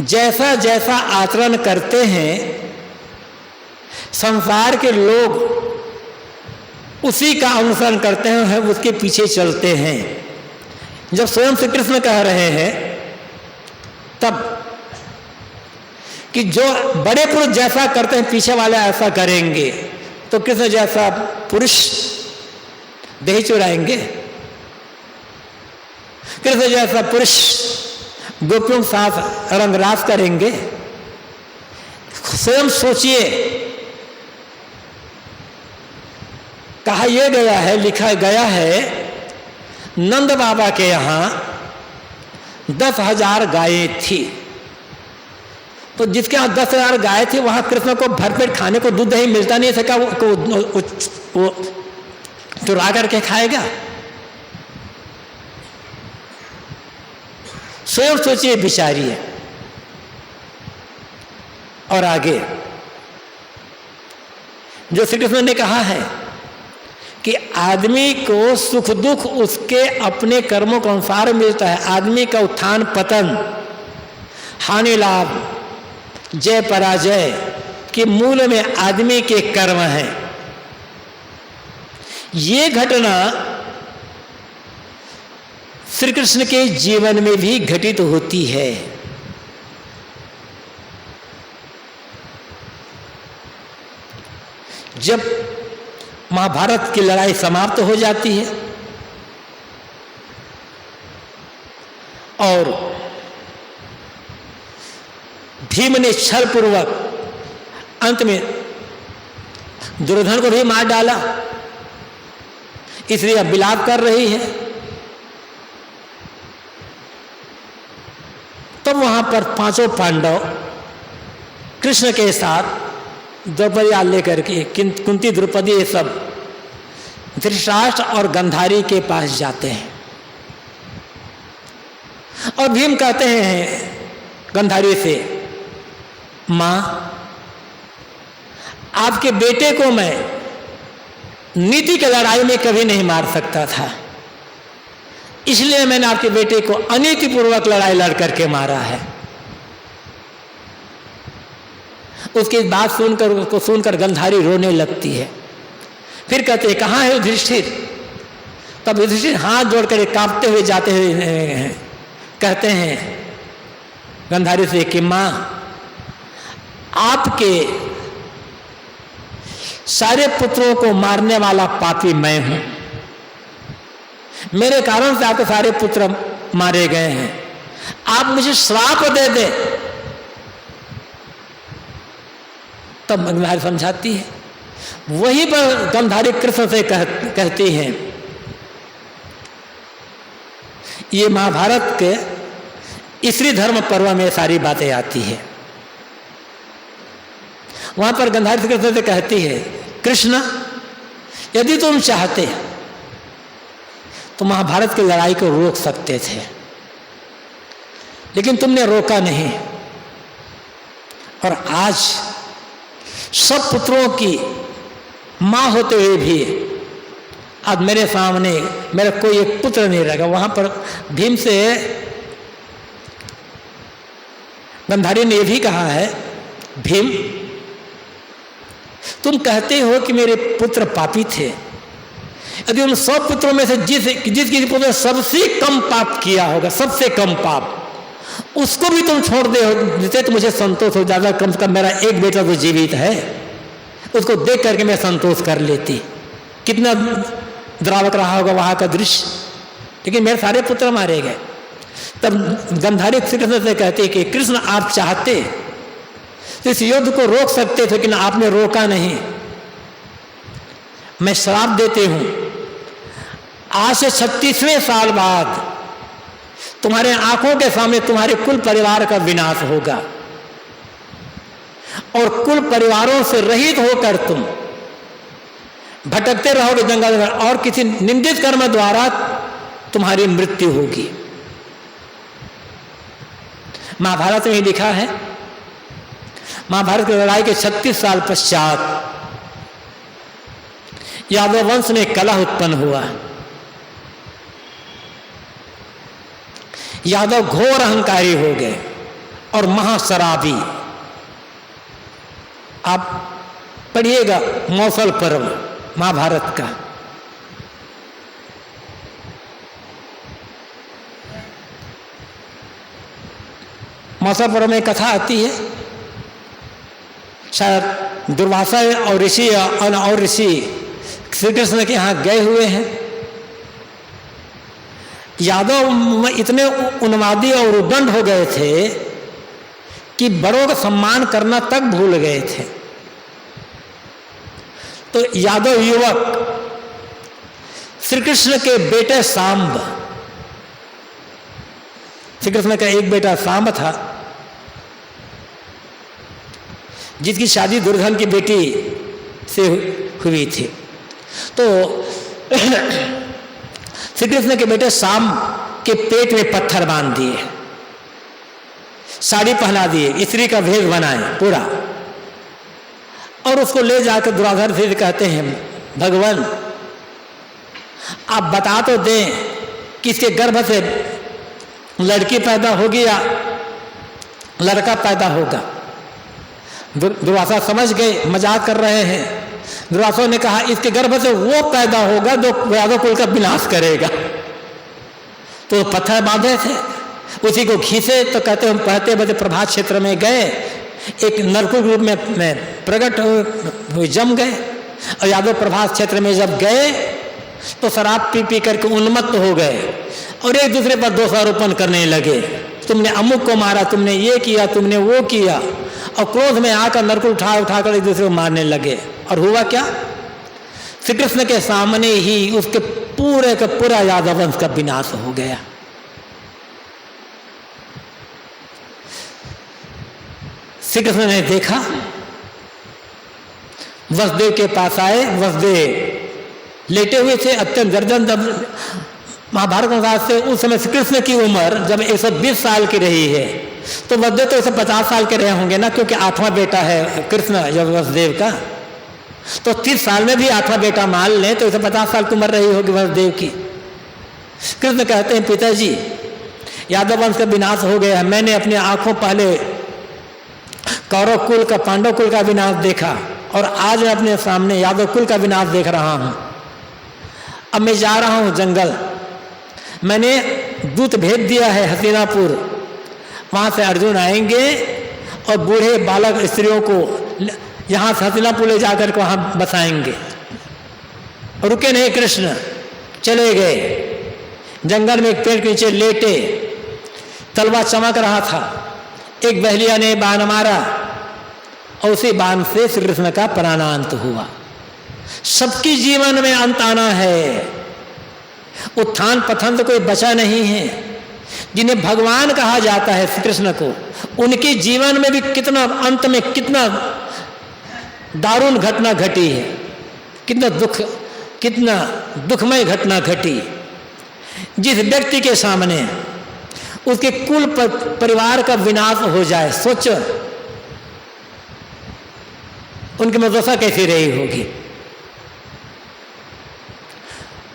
जैसा जैसा आचरण करते हैं संसार के लोग उसी का अनुसरण करते हैं, उसके पीछे चलते हैं। जब स्वयं श्री कृष्ण कह रहे हैं तब कि जो बड़े पुरुष जैसा करते हैं पीछे वाले ऐसा करेंगे, तो कृष्ण जैसा पुरुष दही चुराएंगे? कृष्ण जैसा पुरुष गोपियों के साथ रंगरास करेंगे? स्वयं सोचिए। कहा यह गया है, लिखा गया है नंद बाबा के यहां 10,000 गायें थी, तो जिसके यहां 10,000 गायें थी वहां कृष्ण को भरपेट खाने को दूध दही मिलता नहीं सका, वो चुरा करके खाएगा? स्वयं सोचिए, विचारिए। और आगे जो श्री कृष्ण ने कहा है कि आदमी को सुख दुख उसके अपने कर्मों के अनुसार मिलता है। आदमी का उत्थान पतन, हानि लाभ, जय पराजय के मूल में आदमी के कर्म हैं। ये घटना श्री कृष्ण के जीवन में भी घटित होती है। जब महाभारत की लड़ाई समाप्त हो जाती है और भीम ने छल पूर्वक अंत में दुर्योधन को भी मार डाला, इसलिए अब विलाप कर रही है। तब वहां पर पांचों पांडव कृष्ण के साथ द्रौपदी लेकर के, कुंती द्रौपदी ये सब धृतराष्ट्र और गंधारी के पास जाते हैं और भीम कहते हैं गंधारी से, मां आपके बेटे को मैं नीति की लड़ाई में कभी नहीं मार सकता था, इसलिए मैंने आपके बेटे को अनीतिपूर्वक लड़ाई लड़ करके मारा है। उसकी बात सुनकर गंधारी रोने लगती है। फिर कहते हैं कहाँ है युधिष्ठिर? तब युधिष्ठिर हाथ जोड़कर कांपते हुए जाते हुए कहते हैं गांधारी से कि माँ, आपके सारे पुत्रों को मारने वाला पापी मैं हूं, मेरे कारण से आपके सारे पुत्र मारे गए हैं, आप मुझे श्राप दे दे। तब गांधारी समझाती है, वहीं पर गांधारी कृष्ण से कहती है, ये महाभारत के स्त्री धर्म पर्व में सारी बातें आती है। वहां पर गांधारी कृष्ण से कहती है, कृष्ण यदि तुम चाहते तो महाभारत की लड़ाई को रोक सकते थे, लेकिन तुमने रोका नहीं। और आज सब पुत्रों की मां होते हुए भी आज मेरे सामने मेरा कोई एक पुत्र नहीं रहेगा। वहां पर भीम से गांधारी ने यह भी कहा है, भीम तुम कहते हो कि मेरे पुत्र पापी थे, यदि उन सब पुत्रों में से जिस किसी पुत्र ने सबसे कम पाप किया होगा, सबसे कम पाप, उसको भी तुम छोड़ देते तो मुझे संतोष हो जाता। कम से कम मेरा एक बेटा तो जीवित है, उसको देख करके मैं संतोष कर लेती। कितना द्रावक रहा होगा वहां का दृश्य, लेकिन मेरे सारे पुत्र मारे गए। तब गांधारी श्री कृष्ण से कहते कि कृष्ण आप चाहते तो इस युद्ध को रोक सकते थे, लेकिन आपने रोका नहीं। मैं श्राप देते हूं, आज से 36वें साल बाद तुम्हारे आंखों के सामने तुम्हारे कुल परिवार का विनाश होगा और कुल परिवारों से रहित होकर तुम भटकते रहोगे जंगल में और किसी निंदित कर्म द्वारा तुम्हारी मृत्यु होगी। महाभारत में लिखा है, महाभारत की लड़ाई के 36 साल पश्चात यादव वंश में कलह उत्पन्न हुआ। यादव घोर अहंकारी हो गए और महाशराबी। आप पढ़िएगा मौसल पर्व महाभारत का। मौसल पर्व में कथा आती है, शायद दुर्वासा और ऋषि श्री कृष्ण के यहाँ गए हुए हैं। यादव इतने उन्मादी और उद्दंड हो गए थे कि बड़ों का सम्मान करना तक भूल गए थे। तो यादव युवक श्री कृष्ण के बेटे सांब, श्री कृष्ण का एक बेटा सांब था जिसकी शादी दुर्योधन की बेटी से हुई थी। तो श्री कृष्ण के बेटे सांब के पेट में पत्थर बांध दिए, साड़ी पहना दिए, स्त्री का भेष बनाए पूरा, और उसको ले जाकर दुर्योधन से कहते हैं, भगवान आप बता तो दें कि इसके गर्भ से लड़की पैदा होगी या लड़का पैदा होगा। दुर्वासा समझ गए मजाक कर रहे हैं। दुर्वासा ने कहा इसके गर्भ से वो पैदा होगा जो यादव कुल का विनाश करेगा। तो पत्थर बांधे थे, उसी को खींचे। तो कहते हम पढ़ते बड़े प्रभात क्षेत्र में गए, एक नरकुल रूप में प्रकट हुए, जम गए। और यादव प्रभात क्षेत्र में जब गए तो शराब पी पी करके उन्मत्त हो गए और एक दूसरे पर दोषारोपण करने लगे। तुमने अमुक को मारा, तुमने ये किया, तुमने वो किया, और क्रोध में आकर नरकुल उठाकर एक दूसरे को मारने लगे। और हुआ क्या, श्री कृष्ण के सामने ही उसके पूरे का पूरा यादव वंश का विनाश हो गया। श्री कृष्ण ने देखा, वसुदेव के पास आए। वसुदेव लेटे हुए थे, अत्यंत गर्दन दब। महाभारत अनुसार से उस समय श्री कृष्ण की उम्र जब 120 साल की रही है, तो वसुदेव तो 150 साल के रहे होंगे ना, क्योंकि 8वां बेटा है कृष्ण जब वसुदेव का। तो 30 साल में भी 8वां बेटा मान लें तो 150 साल की उम्र रही होगी वसुदेव की। कृष्ण कहते हैं, पिताजी यादव वंश का विनाश हो गया है। मैंने अपनी आंखों पहले कौरव कुल का, पांडव कुल का विनाश देखा और आज मैं अपने सामने यादव कुल का विनाश देख रहा हूं। अब मैं जा रहा हूं जंगल, मैंने दूत भेज दिया है हस्तिनापुर, वहां से अर्जुन आएंगे और बूढ़े बालक स्त्रियों को यहां से हस्तिनापुर ले जाकर के वहां बसाएंगे। रुके नहीं कृष्ण, चले गए जंगल में, एक पेड़ के नीचे लेटे, तलवार चमक रहा था, एक बहलिया ने बाण मारा और उसी बाण से श्री कृष्ण का प्राणांत हुआ। सबकी जीवन में अंत आना है, उत्थान पतन तो कोई बचा नहीं है। जिन्हें भगवान कहा जाता है श्री कृष्ण को, उनके जीवन में भी कितना अंत में कितना दारुण घटना घटी है, कितना दुखमय घटना घटी। जिस व्यक्ति के सामने उसके कुल परिवार का विनाश हो जाए, सोचो उनकी मनोदशा कैसी रही होगी।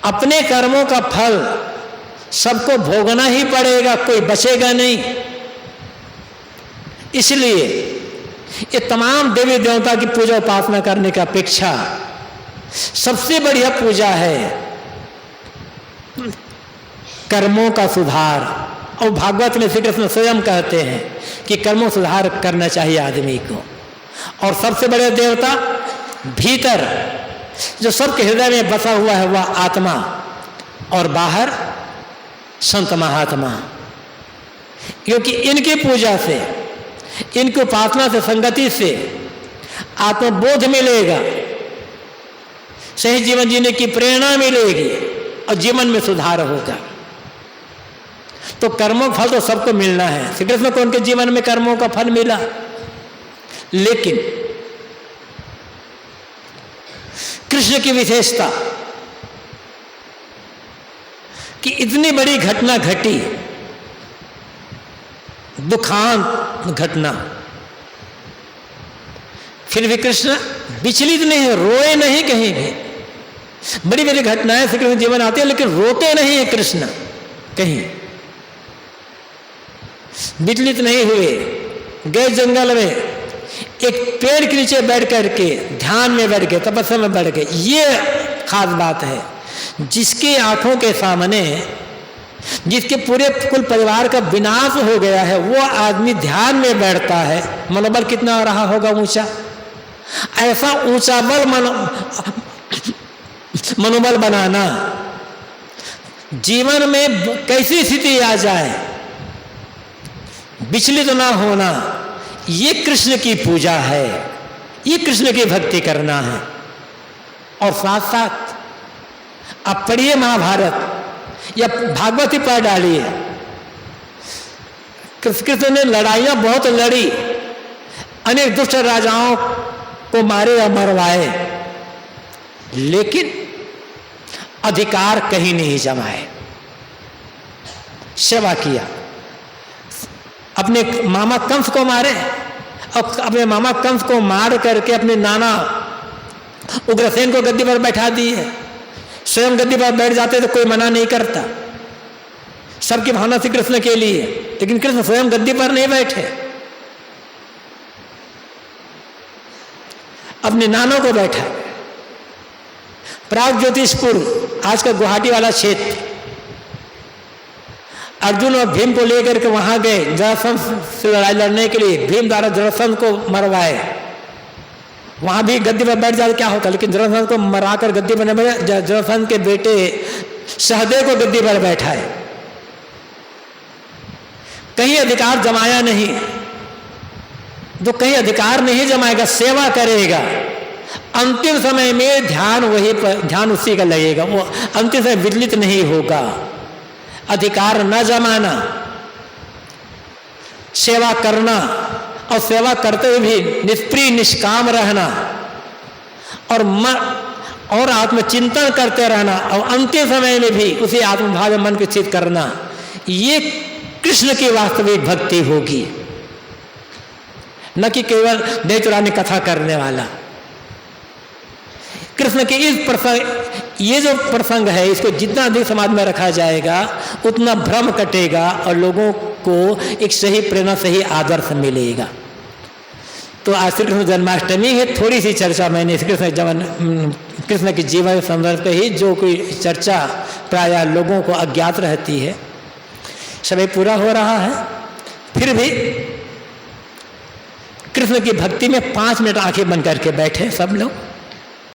अपने कर्मों का फल सबको भोगना ही पड़ेगा, कोई बचेगा नहीं। इसलिए ये तमाम देवी देवता की पूजा उपासना करने की अपेक्षा सबसे बढ़िया पूजा है कर्मों का सुधार। और भागवत में श्री कृष्ण स्वयं कहते हैं कि कर्मों सुधार करना चाहिए आदमी को। और सबसे बड़े देवता भीतर जो सबके हृदय में बसा हुआ है वह आत्मा, और बाहर संत महात्मा। क्योंकि इनकी पूजा से, इनकी उपासना से, संगति से आत्मबोध मिलेगा, सही जीवन जीने की प्रेरणा मिलेगी और जीवन में सुधार होगा। तो कर्मों का फल तो सबको मिलना है। श्री कृष्ण को उनके जीवन में कर्मों का फल मिला, लेकिन कृष्ण की विशेषता कि इतनी बड़ी घटना घटी, दुखांत घटना, फिर भी कृष्ण विचलित नहीं है, रोए नहीं कहीं भी। बड़ी बड़ी घटनाएं श्री कृष्ण जीवन आती है, लेकिन रोते नहीं है कृष्ण कहीं, विचलित नहीं हुए। गए जंगल में, एक पेड़ के नीचे बैठ करके ध्यान में बैठ गए, तपस्या में बैठ गए। ये खास बात है। जिसकी आंखों के सामने, जिसके पूरे कुल परिवार का विनाश हो गया है, वो आदमी ध्यान में बैठता है, मनोबल कितना रहा होगा ऊंचा। ऐसा ऊंचा बल मनोबल बनाना, जीवन में कैसी स्थिति आ जाए विचलित ना होना, ये कृष्ण की पूजा है, ये कृष्ण की भक्ति करना है। और साथ साथ आप पढ़िए महाभारत या भागवत ही पढ़ डालिए, कृष्ण ने लड़ाइयां बहुत लड़ी, अनेक दुष्ट राजाओं को मारे या मरवाए, लेकिन अधिकार कहीं नहीं जमाए, सेवा किया। अपने मामा कंस को मारे और अपने मामा कंस को मार करके अपने नाना उग्रसेन को गद्दी पर बैठा दिए। स्वयं गद्दी पर बैठ जाते तो कोई मना नहीं करता, सबकी भावना थी कृष्ण के लिए, लेकिन कृष्ण स्वयं गद्दी पर नहीं बैठे, अपने नानों को बैठा। प्राग ज्योतिषपुर, आज का गुवाहाटी वाला क्षेत्र, अर्जुन और भीम को लेकर के वहां गए जरासंध से लड़ाई लड़ने के लिए। भीम द्वारा जरासंध को मरवाए, वहां भी गद्दी पर बैठ जाते क्या होता, लेकिन जरासंध को मराकर गद्दी पर नहीं, जरासंध के बेटे सहदेव को गद्दी पर बैठाए। कहीं अधिकार जमाया नहीं, जो कहीं अधिकार नहीं जमाएगा, सेवा करेगा, अंतिम समय में ध्यान वही पर, ध्यान उसी का लगेगा, वो अंतिम समय विचलित नहीं होगा। अधिकार न जमाना, सेवा करना, और सेवा करते हुए भी निष्प्रिय निष्काम रहना, और आत्मचिंतन करते रहना, और अंतिम समय में भी उसी आत्मभाव में मन को स्थित करना, ये कृष्ण की वास्तविक भक्ति होगी, न कि केवल देह चुराने कथा करने वाला। कृष्ण के इस प्रसंग, ये जो प्रसंग है, इसको जितना अधिक समाज में रखा जाएगा उतना भ्रम कटेगा और लोगों को एक सही प्रेरणा, सही आदर्श मिलेगा। तो आज श्री कृष्ण जन्माष्टमी है, थोड़ी सी चर्चा मैंने कृष्ण के जीवन संदर्भ पे ही, जो कोई चर्चा प्रायः लोगों को अज्ञात रहती है। समय पूरा हो रहा है, फिर भी कृष्ण की भक्ति में 5 मिनट आंखें बंद करके बैठे सब लोग।